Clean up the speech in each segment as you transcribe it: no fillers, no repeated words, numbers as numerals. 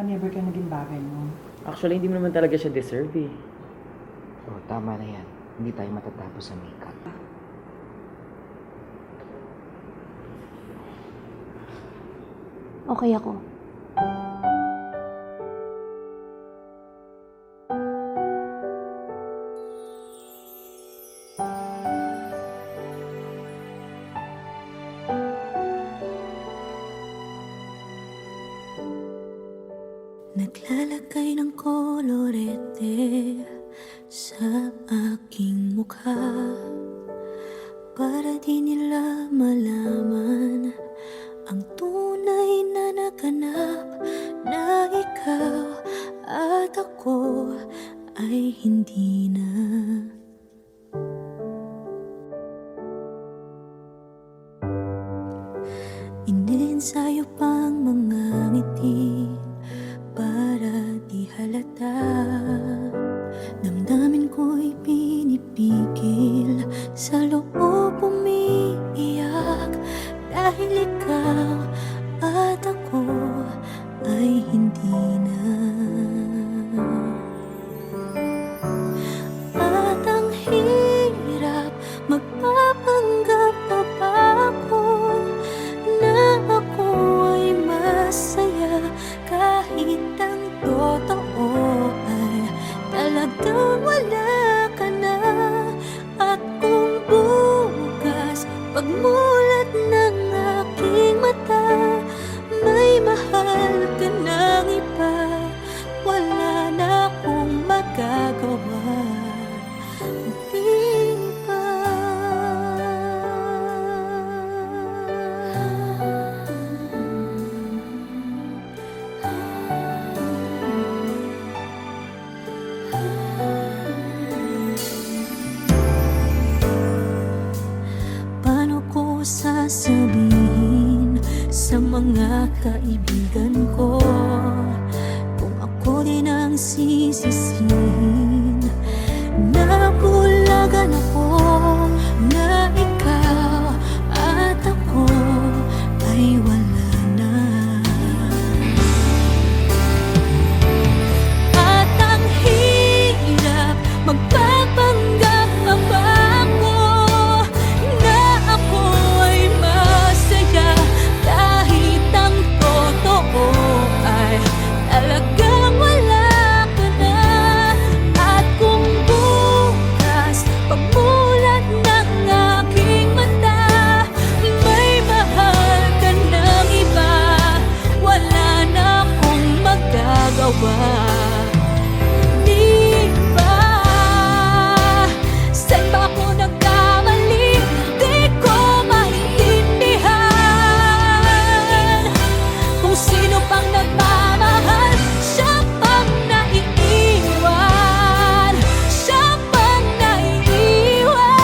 never ka naging bagay mo. Actually, hindi mo naman talaga siya deserve eh. Oh, tama na yan. Hindi tayo matatapos sa makeup. Okay ako. Naglalagay ng kolorete sa aking mukha para di nila malaman ang tunay na naganap, na ikaw at ako ay hindi na. Iniensayo pang mga ngiti para di halata. Damdamin ko'y pinipigil, sa loob umiiyak, dahil ikaw at ako ay hindi na. At ang hirap, magpapanggap pa ba ako na ako ay masaya, kahit ang totoo ay talagang wala ka na. At kung bukas pagmulat ng aking mata, may mahal ka ng iba, wala na akong magagawa. Di ba? Paano ko sasabihin sa mga kaibigan ko kung ako din ang sisisihin? Nabulagan ako na ikaw at ako ay wala na. At ang hirap, magpapanggap pa ba ako na ako ay masaya, kahit ang totoo ay talagang wala ka na. At kung bukas pagmulat ng aking mata, may mahal ka ng iba, wala na akong magagawa. Di ba? Saan ba ako nagkamali? Di ko maintindihan. Kung sino pang nagmamahal, siya pang naiiwan, siya pang naiiwan.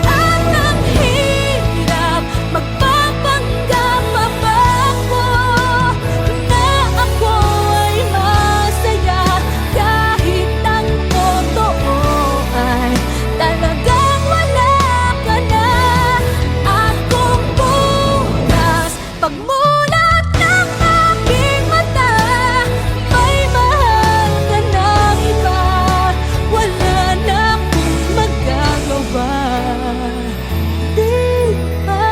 At ang hirap, magpapanggap pa ba ako na ako ay masaya, kahit ang totoo ay talagang wala ka na. At kung bukas pagmulat ng aking mata, may mahal ka ng iba, wala na akong magagawa. Di ba?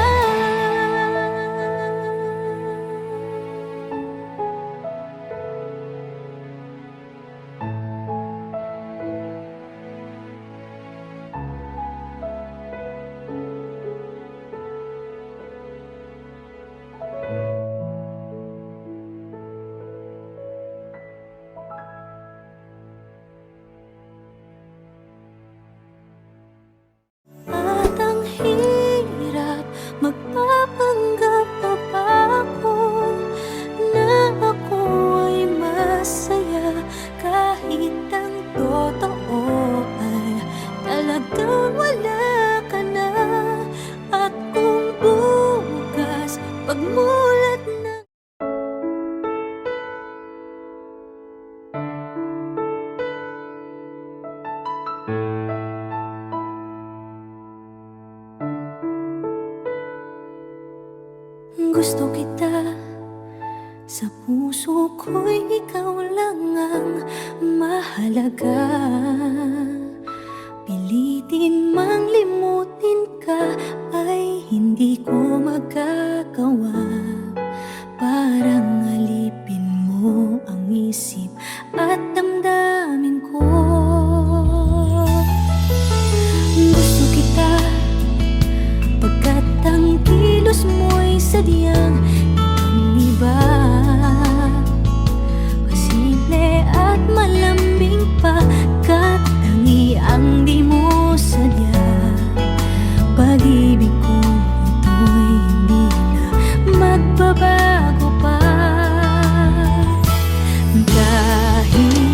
At ang hirap, magpapanggap pa ba ako na ako ay masaya, kahit ang totoo ay talagang wala ka na. At kung bukas pagmulat ng Gusto kita, sa puso ko'y ikaw lang ang mahalaga. Pilitin mang limutin ka ay hindi ko magagawa. Parang alipin mo ang isip at damdamin ko. Gusto kita pagkat ang kilos mo'y sadyang ibang-iba. Masimple at malambing pa, kat tangi ang di mo sadya. Pag-ibig ko ito'y hindi na magbabago pa. Kahit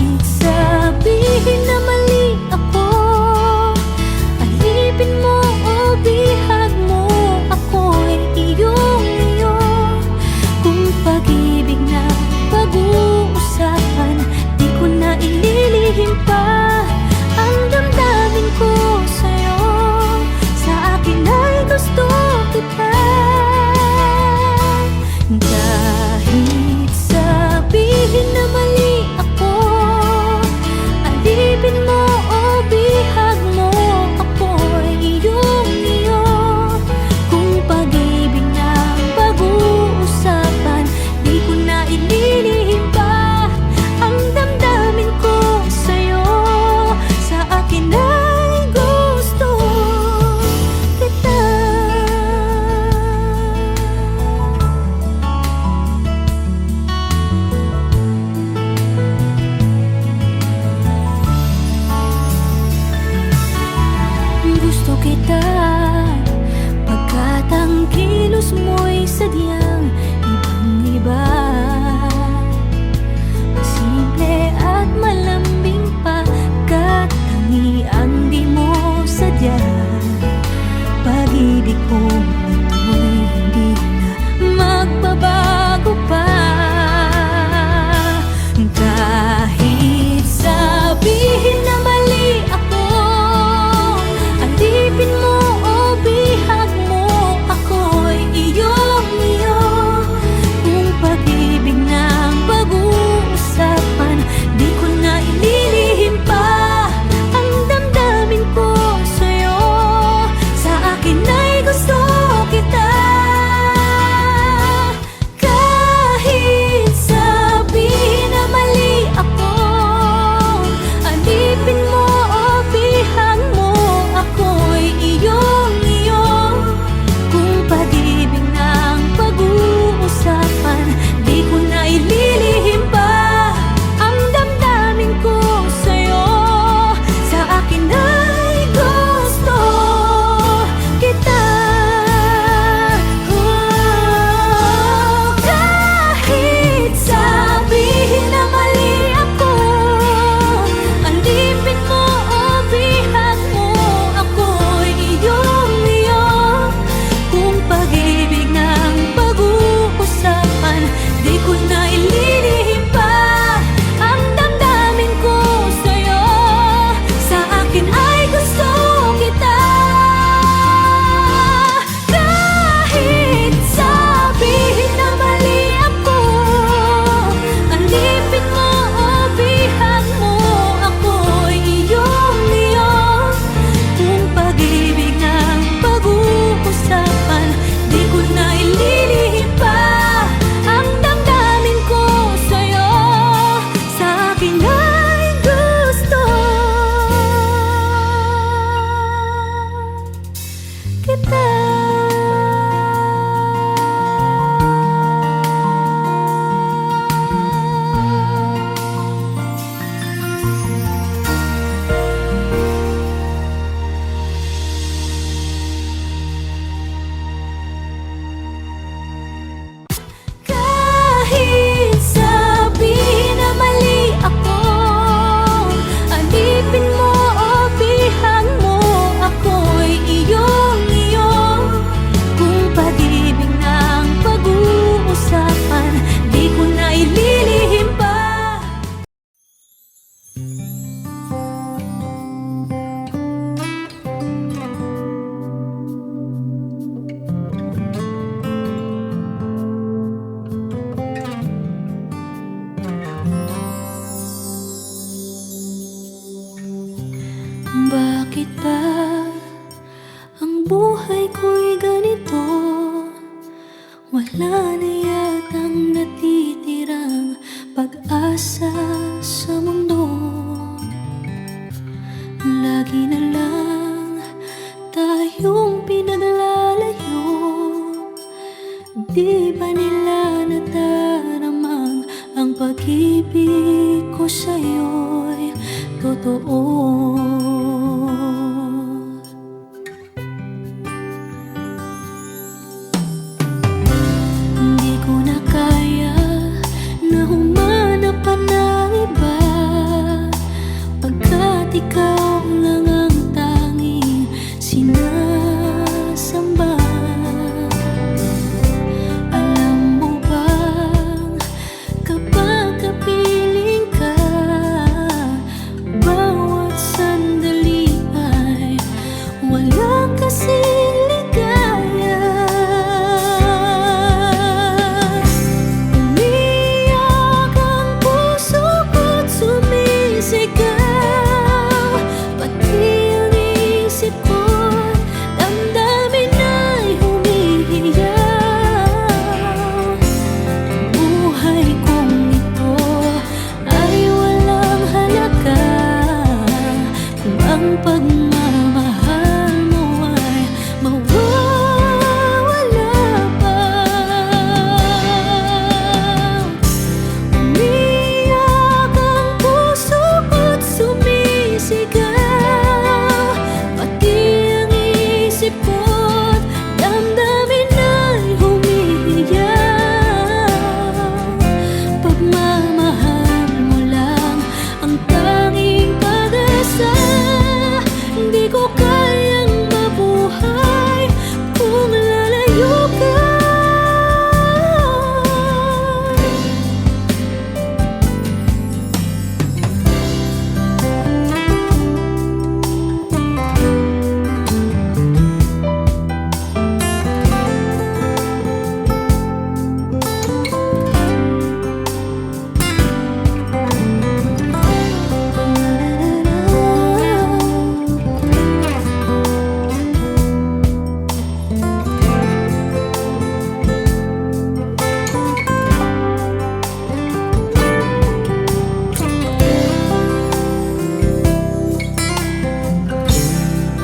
Wala na yatang natitirang pag-asa sa mundo. Lagi na lang tayong pinaglalayo. Di ba nila nataramang ang pag-ibig ko sa'yo'y totoo? Hindi ko na kaya na humanap pa ng iba, pagkat ikaw lang ang tanging sinasamba. Alam mo bang kapag kapiling ka, bawat sandali ay walang kasing ligaya. Umiyak ang puso ko't sumisigaw, pati ang isip ko't damdamin ay humihiyaw. Buhay kong ito ay walang halaga kung ang pagmamahal mo ay mawawala pa. Umiyak ang puso ko't sumisigaw, pati ang isip ko't damdamin ay humihiyaw. Pagmamahal mo lang ang tanging pag-asa. Hindi ko kayang mabuhay kung lalayo ka.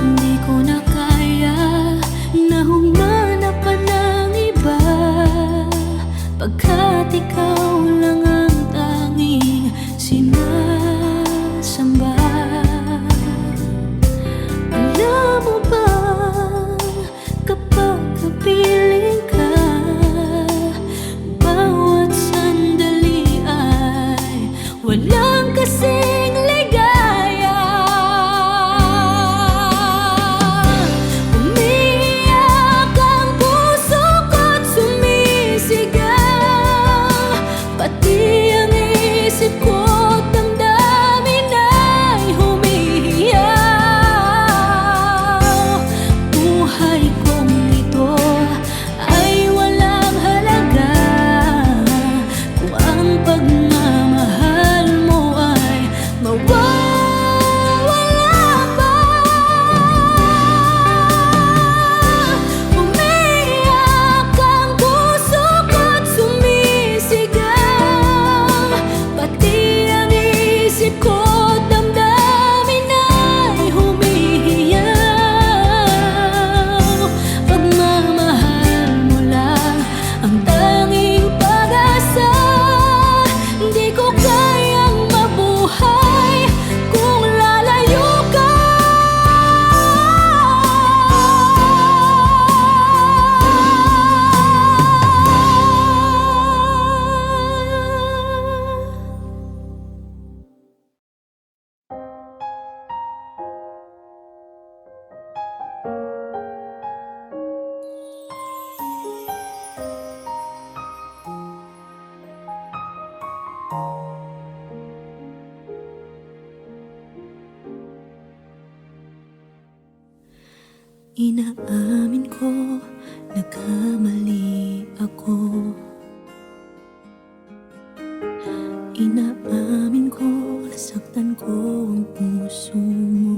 Hindi ko na kaya na humanap pa ng iba, pagkat ikaw lang ang tanging sinasamba. Alam mo ba kapag kapiling ka, bawat sandali ay walang kasing ligaya. Umiyak ang puso ko't sumisigaw, pati ang isip ko't damdamin ay humihiyaw. Buhay kong ito ay walang halaga kung ang pagmamahal mo ay mawawala pa. Umiyak ang puso ko't sumisigaw, pati ang isip ko't damdamin ay humihiyaw. Pagmamahal mo lang ang tanging pag-asa. Hindi ko kayang mabuhay kung lalayo ka. Inaamin ko, nagkamali ako. Inaamin ko, nasaktan ko ang puso mo.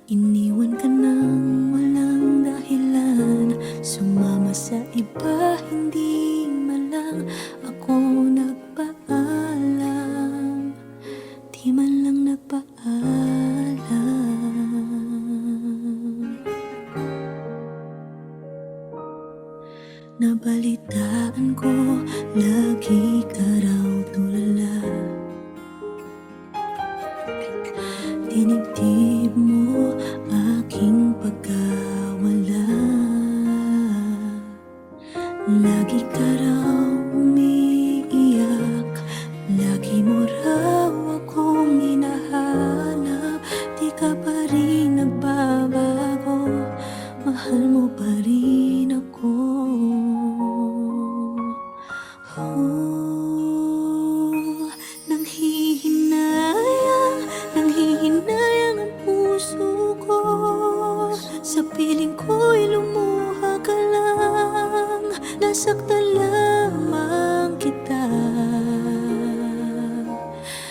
Iniwan ka nang walang dahilan, sumama Nabalitaan ko, lagi ka raw tulala. Dinibdib mo aking pagkawala. Lagi ka raw umiiyak, lagi mo raw akong hinahanap. Di ka pa rin nagbabago, mahal mo pa rin ako. Nanghihinayang ang puso ko. Sa piling ko'y lumuha ka lang, nasaktan lamang kita.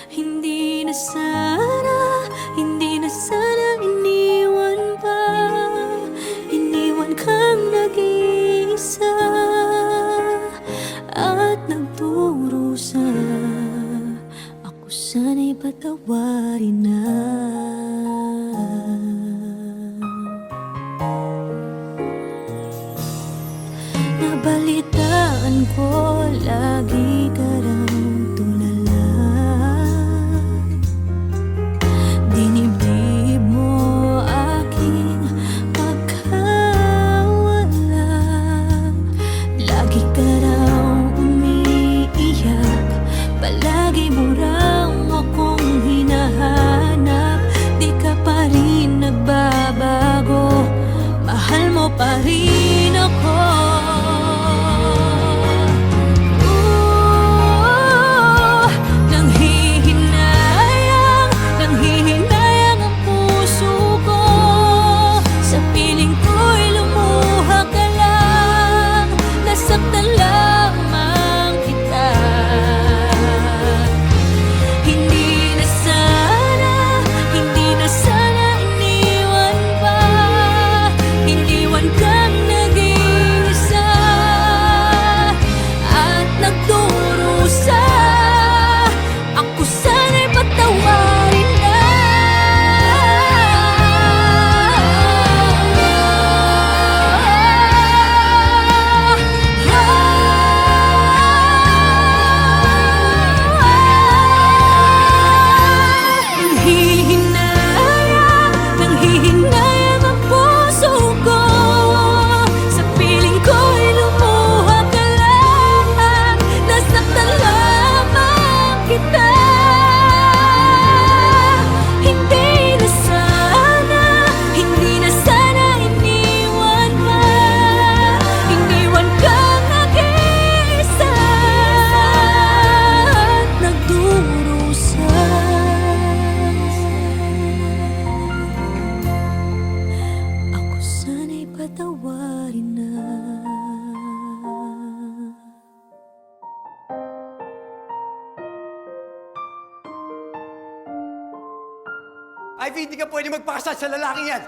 Hindi na sana iniwan pa. Iniwan kang nag-iisa at nagdurusa. Ako sana'y patawarin na. Nabalitaan ko, lagi ka raw tulala. Dinibdib mo aking pagkawala. Lagi ka raw umiiyak, palagi mo raw akong hinahanap. Di ka pa rin nagbabago, mahal mo pa rin ako. Nanghihinayang ang puso ko. Sa piling ko'y lumuha ka lang, nasaktan lamang kita. Hindi na sana iniwan pa. Iniwan kang nag-iisa at nagdurusa. Ako sana'y patawarin na. Nanghihinayang ang puso ko. Sa piling ko'y lumuha ka lang, nasaktan lamang kita. Hindi na sana iniwan pa. Iniwan kang nag-iisa at nagdurusa. Ako sana'y patawarin na. Ivy, hindi ka pwede magpakasal sa lalaking yan!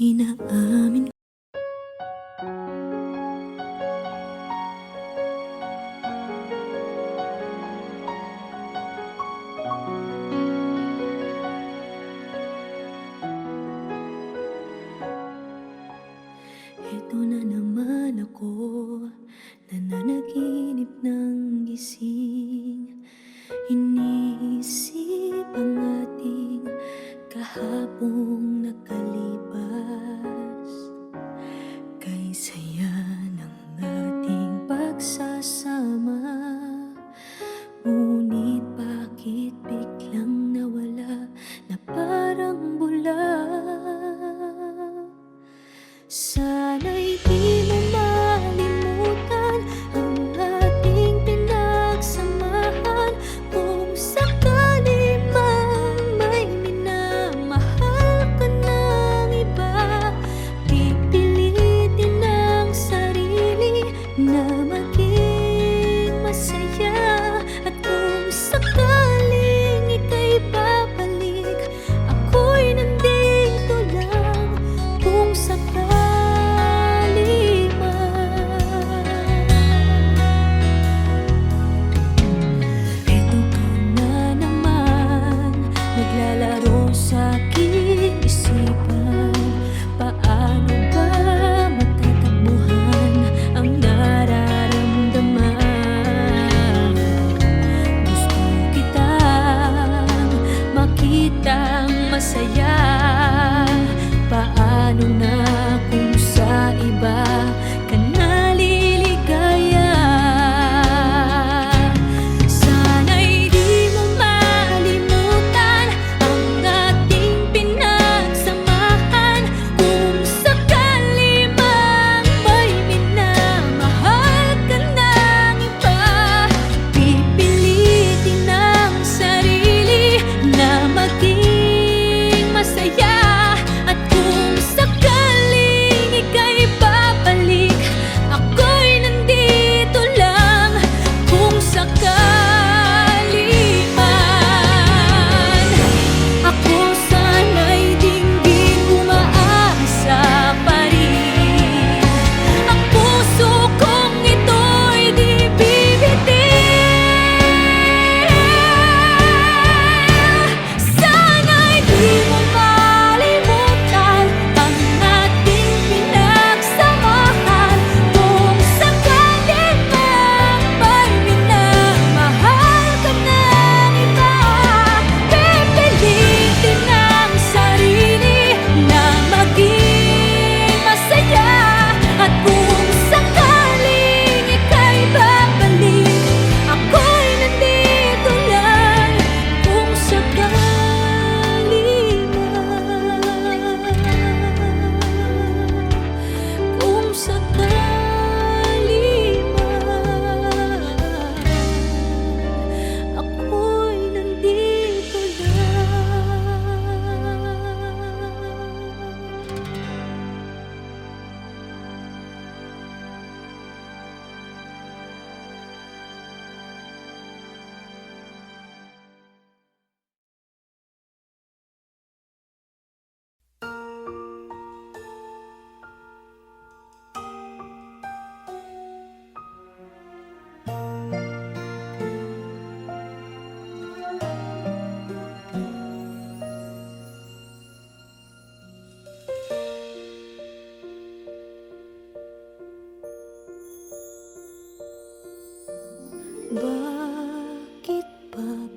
Inaamin Heto na naman ako, nananaginip ng gising. Iniisip ang ating kahapong nakalipas.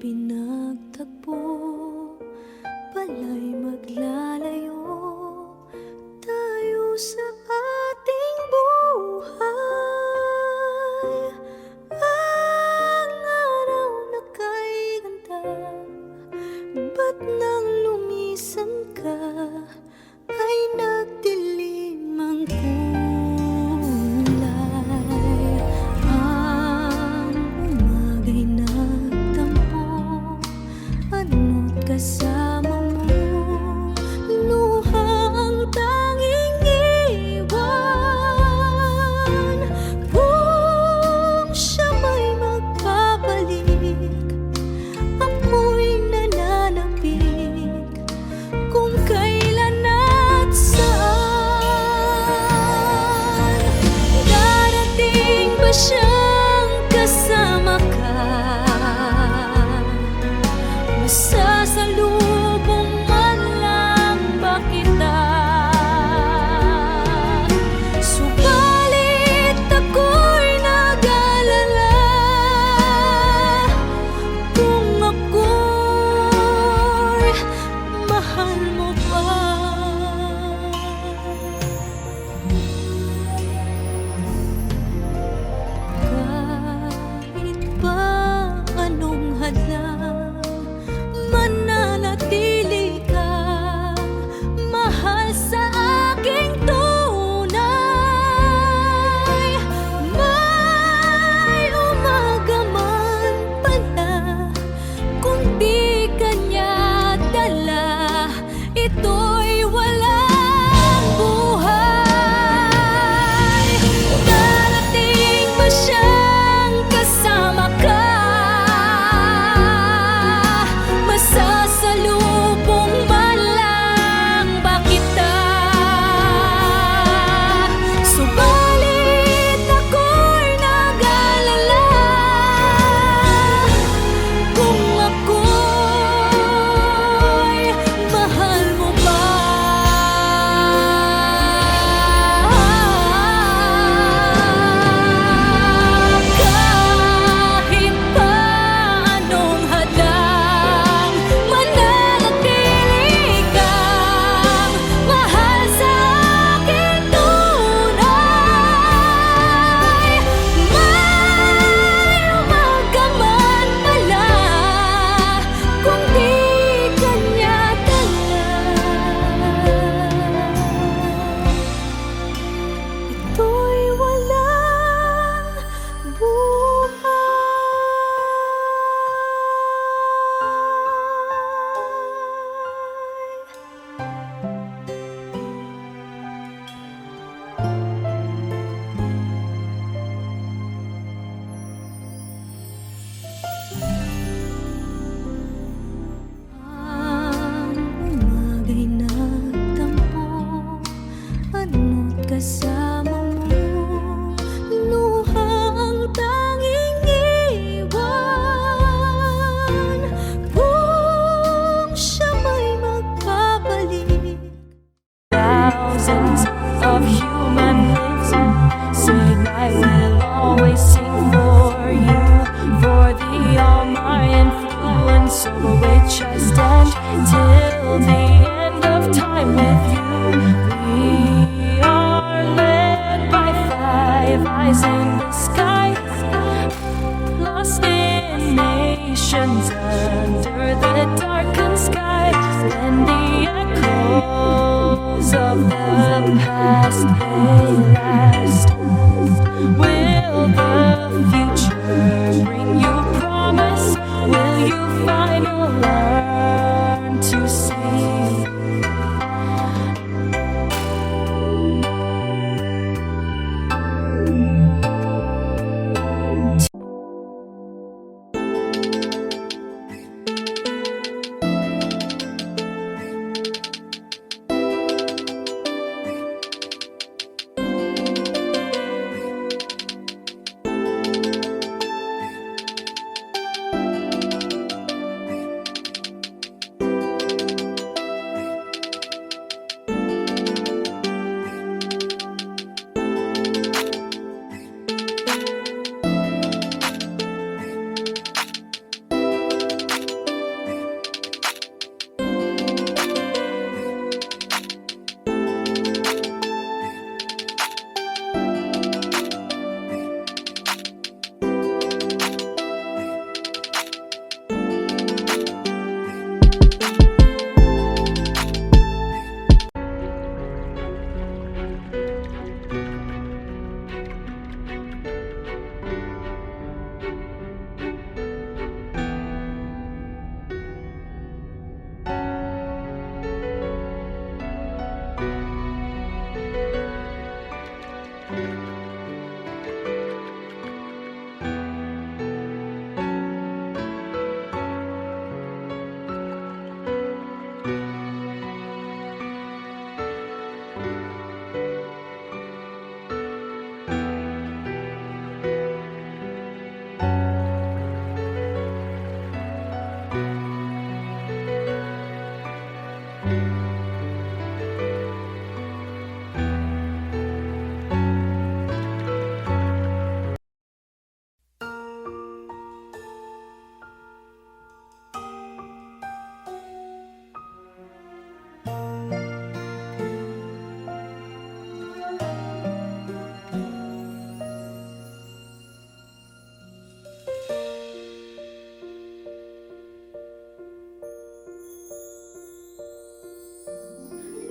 pinagtagpo, pala'y maglalayo tayo sa ating buhay. Ang araw na kay ganda, ba't nang lumisan ka ay nagdilim ang kulay. Ang umaga'y nagtampo, ano't kasama mo, luha ang tanging iwan. Kung siya may magpapalik, ako'y nananapik kung kailan at saan. Darating ba siyang kasama ka? Masasalubong man lang ba kita? Subalit ako'y nag-alala kung ako'y mahal mo pa. Kahit pa anong hadlang, mananatili kang mahal sa aking tunay. May umaga man pala, kung di kanya dala, ito'y walang buhay. Darating ba siyang kasama ka? Masasalubong man lang ba kita? Subalit ako'y nag-alala kung ako'y mahal mo ba. Kahit pa anong hadlang, mananatili kang mahal sa aking tunay. May umaga man pala, kung di kanya dala, ito'y walang buhay. Ang umaga'y nagtampo, ano't kasama mo, luha ang tanging iwan. Kung siya may magpapalik, thousands of human lives, sing I will always sing for you, for the all my influence over which I stand till the end of time with you. We are led by five eyes in the sky, lost in nations under the darkened sky, and the echoes of the past they last. Will the future bring you promise? Will you finally learn to see?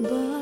ba